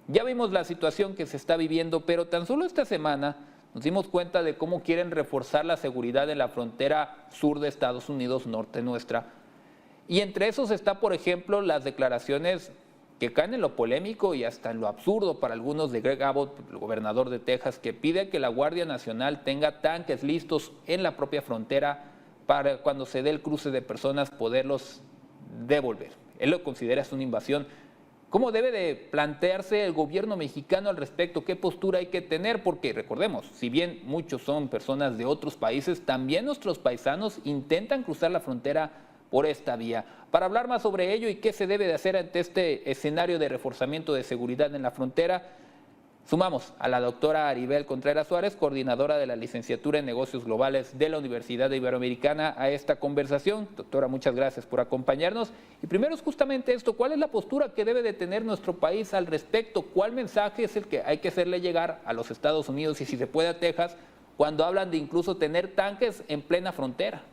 Ya vimos la situación que se está viviendo, pero tan solo esta semana nos dimos cuenta de cómo quieren reforzar la seguridad en la frontera sur de Estados Unidos, norte nuestra. Y entre esos está, por ejemplo, las declaraciones que caen en lo polémico y hasta en lo absurdo para algunos de Greg Abbott, el gobernador de Texas, que pide que la Guardia Nacional tenga tanques listos en la propia frontera para cuando se dé el cruce de personas poderlos devolver. Él lo considera una invasión. ¿Cómo debe de plantearse el gobierno mexicano al respecto? ¿Qué postura hay que tener? Porque recordemos, si bien muchos son personas de otros países, también nuestros paisanos intentan cruzar la frontera por esta vía. Para hablar más sobre ello y qué se debe de hacer ante este escenario de reforzamiento de seguridad en la frontera, sumamos a la doctora Aribel Contreras Suárez, coordinadora de la licenciatura en Negocios Globales de la Universidad Iberoamericana, a esta conversación. Doctora, muchas gracias por acompañarnos. Y primero es justamente esto, ¿cuál es la postura que debe de tener nuestro país al respecto? ¿Cuál mensaje es el que hay que hacerle llegar a los Estados Unidos y si se puede a Texas cuando hablan de incluso tener tanques en plena frontera?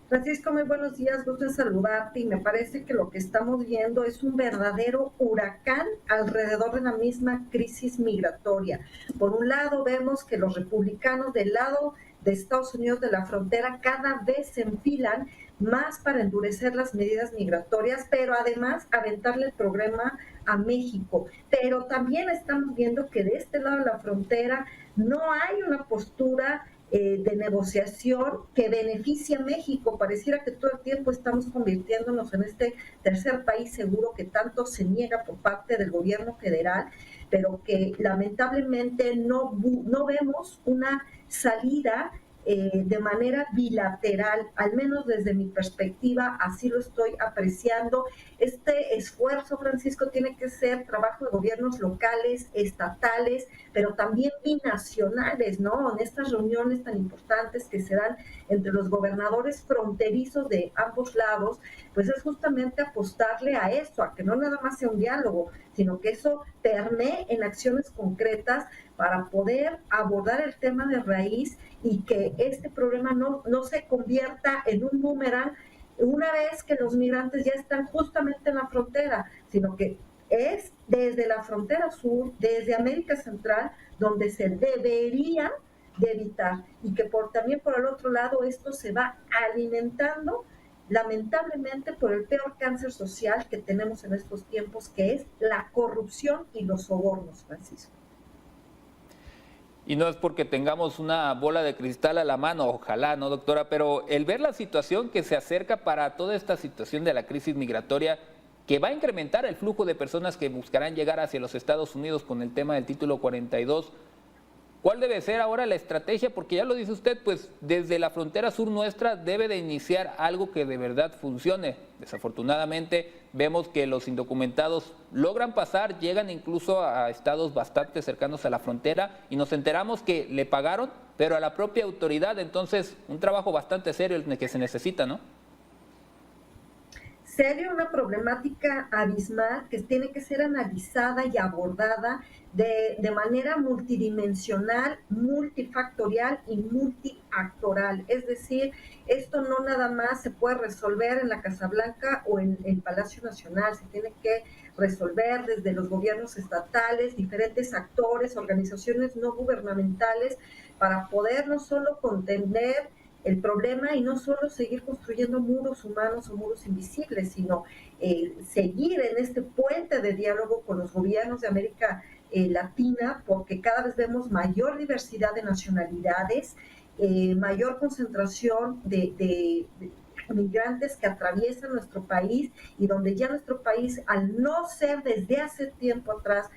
Francisco, muy buenos días, gusto en saludarte y me parece que lo que estamos viendo es un verdadero huracán alrededor de la misma crisis migratoria. Por un lado vemos que los republicanos del lado de Estados Unidos de la frontera cada vez se enfilan más para endurecer las medidas migratorias, pero además aventarle el problema a México. Pero también estamos viendo que de este lado de la frontera no hay una postura de negociación que beneficie a México. Pareciera que todo el tiempo estamos convirtiéndonos en este tercer país seguro que tanto se niega por parte del gobierno federal, pero que lamentablemente no vemos una salida de manera bilateral, al menos desde mi perspectiva, así lo estoy apreciando. Este esfuerzo, Francisco, tiene que ser trabajo de gobiernos locales, estatales, pero también binacionales, ¿no? En estas reuniones tan importantes que se dan entre los gobernadores fronterizos de ambos lados, pues es justamente apostarle a eso, a que no nada más sea un diálogo, sino que eso permee en acciones concretas para poder abordar el tema de raíz y que este problema no se convierta en un boomerang una vez que los migrantes ya están justamente en la frontera, sino que es desde la frontera sur, desde América Central, donde se debería de evitar y que también por el otro lado esto se va alimentando lamentablemente por el peor cáncer social que tenemos en estos tiempos, que es la corrupción y los sobornos, Francisco. Y no es porque tengamos una bola de cristal a la mano, ojalá, ¿no, doctora? Pero el ver la situación que se acerca para toda esta situación de la crisis migratoria, que va a incrementar el flujo de personas que buscarán llegar hacia los Estados Unidos con el tema del título 42, ¿cuál debe ser ahora la estrategia? Porque ya lo dice usted, pues desde la frontera sur nuestra debe de iniciar algo que de verdad funcione. Desafortunadamente vemos que los indocumentados logran pasar, llegan incluso a estados bastante cercanos a la frontera y nos enteramos que le pagaron, pero a la propia autoridad. Entonces, un trabajo bastante serio el que se necesita, ¿no? Serio, una problemática abismal que tiene que ser analizada y abordada de manera multidimensional, multifactorial y multiactoral. Es decir, esto no nada más se puede resolver en la Casa Blanca o en el Palacio Nacional, se tiene que resolver desde los gobiernos estatales, diferentes actores, organizaciones no gubernamentales, para poder no solo contener el problema y no solo seguir construyendo muros humanos o muros invisibles, sino seguir en este puente de diálogo con los gobiernos de América Latina, porque cada vez vemos mayor diversidad de nacionalidades, mayor concentración de migrantes que atraviesan nuestro país y donde ya nuestro país, al no ser desde hace tiempo atrás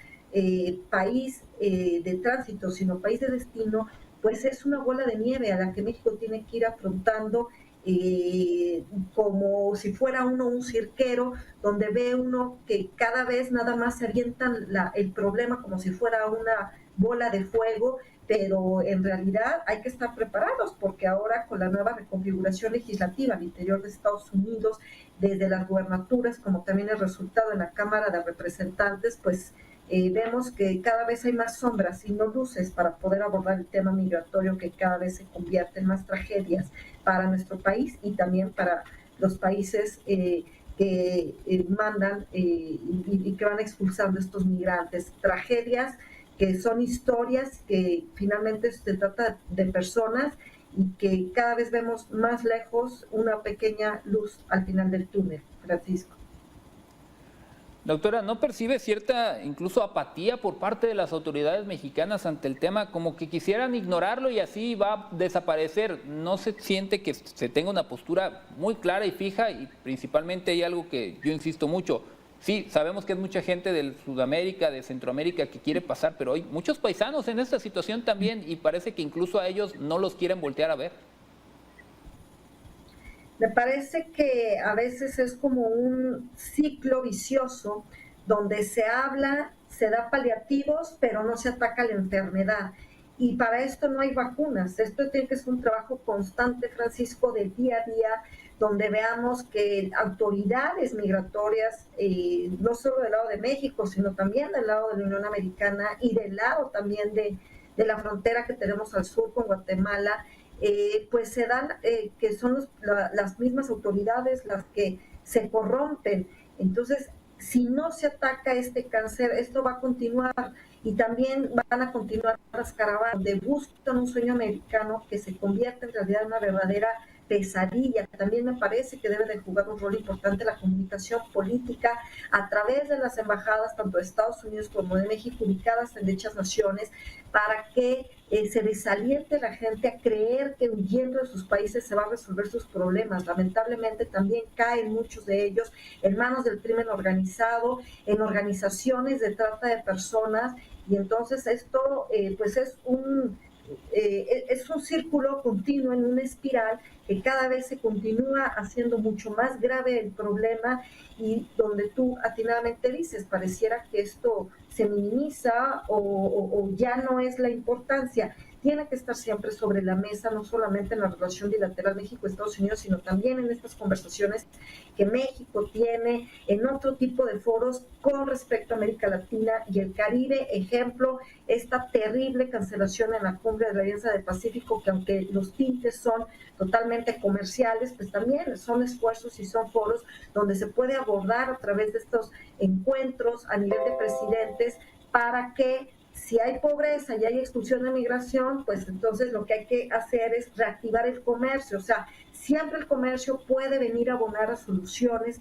país de tránsito, sino país de destino, pues es una bola de nieve a la que México tiene que ir afrontando como si fuera uno un cirquero, donde ve uno que cada vez nada más se avientan el problema como si fuera una bola de fuego, pero en realidad hay que estar preparados porque ahora con la nueva reconfiguración legislativa al interior de Estados Unidos, desde las gubernaturas como también el resultado en la Cámara de Representantes, pues vemos que cada vez hay más sombras y no luces para poder abordar el tema migratorio que cada vez se convierte en más tragedias para nuestro país y también para los países que mandan y que van expulsando estos migrantes. Tragedias que son historias que finalmente se trata de personas y que cada vez vemos más lejos una pequeña luz al final del túnel, Francisco. Doctora, ¿no percibe cierta incluso apatía por parte de las autoridades mexicanas ante el tema, como que quisieran ignorarlo y así va a desaparecer? ¿No se siente que se tenga una postura muy clara y fija? Y principalmente hay algo que yo insisto mucho. Sí, sabemos que es mucha gente de Sudamérica, de Centroamérica que quiere pasar, pero hay muchos paisanos en esta situación también y parece que incluso a ellos no los quieren voltear a ver. Me parece que a veces es como un ciclo vicioso donde se habla, se da paliativos, pero no se ataca la enfermedad. Y para esto no hay vacunas. Esto tiene que ser un trabajo constante, Francisco, de día a día, donde veamos que autoridades migratorias, no solo del lado de México, sino también del lado de la Unión Americana y del lado también de la frontera que tenemos al sur con Guatemala, pues se dan, que son las mismas autoridades las que se corrompen. Entonces, si no se ataca este cáncer, esto va a continuar y también van a continuar las caravanas de buscan un sueño americano que se convierte en realidad en una verdadera pesadilla. También me parece que debe de jugar un rol importante la comunicación política a través de las embajadas, tanto de Estados Unidos como de México, ubicadas en dichas naciones, para que se desaliente la gente a creer que huyendo de sus países se va a resolver sus problemas. Lamentablemente también caen muchos de ellos en manos del crimen organizado, en organizaciones de trata de personas, y entonces esto pues es un círculo continuo en una espiral que cada vez se continúa haciendo mucho más grave el problema y donde tú atinadamente dices, pareciera que esto se minimiza o ya no es la importancia. Tiene que estar siempre sobre la mesa, no solamente en la relación bilateral México-Estados Unidos, sino también en estas conversaciones que México tiene en otro tipo de foros con respecto a América Latina y el Caribe. Ejemplo, esta terrible cancelación en la cumbre de la Alianza del Pacífico, que aunque los tintes son totalmente comerciales, pues también son esfuerzos y son foros donde se puede abordar a través de estos encuentros a nivel de presidentes para que si hay pobreza y hay expulsión de migración, pues entonces lo que hay que hacer es reactivar el comercio. O sea, siempre el comercio puede venir a abonar a soluciones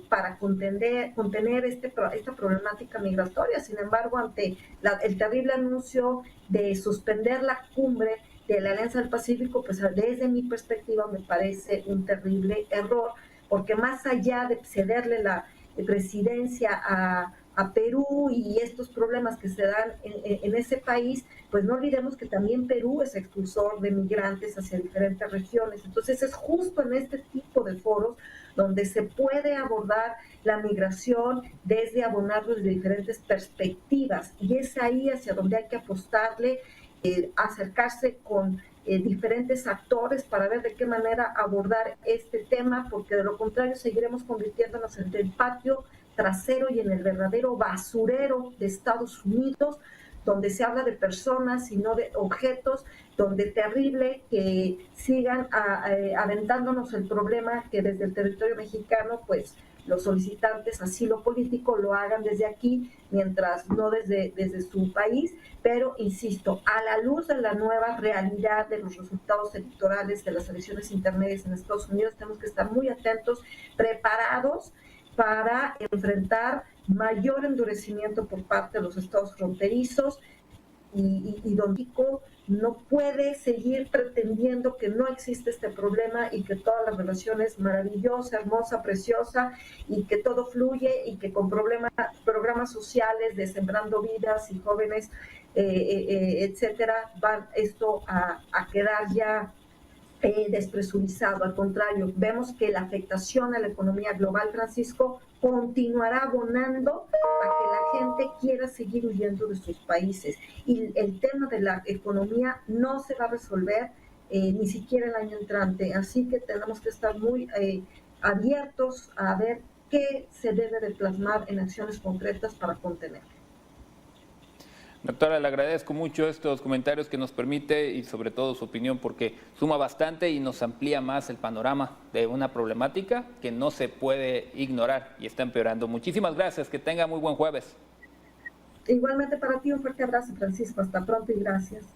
para contener esta problemática migratoria. Sin embargo, ante el terrible anuncio de suspender la cumbre de la Alianza del Pacífico, pues desde mi perspectiva me parece un terrible error, porque más allá de cederle la presidencia a Perú y estos problemas que se dan en ese país, pues no olvidemos que también Perú es expulsor de migrantes hacia diferentes regiones. Entonces es justo en este tipo de foros donde se puede abordar la migración desde abonarlo desde diferentes perspectivas, y es ahí hacia donde hay que apostarle, acercarse con diferentes actores para ver de qué manera abordar este tema, porque de lo contrario seguiremos convirtiéndonos en el patio trasero y en el verdadero basurero de Estados Unidos, donde se habla de personas y no de objetos, donde terrible que sigan aventándonos el problema que desde el territorio mexicano, pues los solicitantes asilo político lo hagan desde aquí, mientras no desde su país, pero insisto, a la luz de la nueva realidad de los resultados electorales de las elecciones intermedias en Estados Unidos, tenemos que estar muy atentos, preparados para enfrentar mayor endurecimiento por parte de los estados fronterizos y donde México no puede seguir pretendiendo que no existe este problema y que toda la relación es maravillosa, hermosa, preciosa y que todo fluye y que con programas sociales de Sembrando Vidas y Jóvenes, etcétera, va esto a quedar ya despresurizado. Al contrario, vemos que la afectación a la economía global, Francisco, continuará abonando a que la gente quiera seguir huyendo de sus países. Y el tema de la economía no se va a resolver ni siquiera el año entrante. Así que tenemos que estar muy abiertos a ver qué se debe de plasmar en acciones concretas para contener. Doctora, le agradezco mucho estos comentarios que nos permite y sobre todo su opinión porque suma bastante y nos amplía más el panorama de una problemática que no se puede ignorar y está empeorando. Muchísimas gracias, que tenga muy buen jueves. Igualmente para ti un fuerte abrazo, Francisco. Hasta pronto y gracias.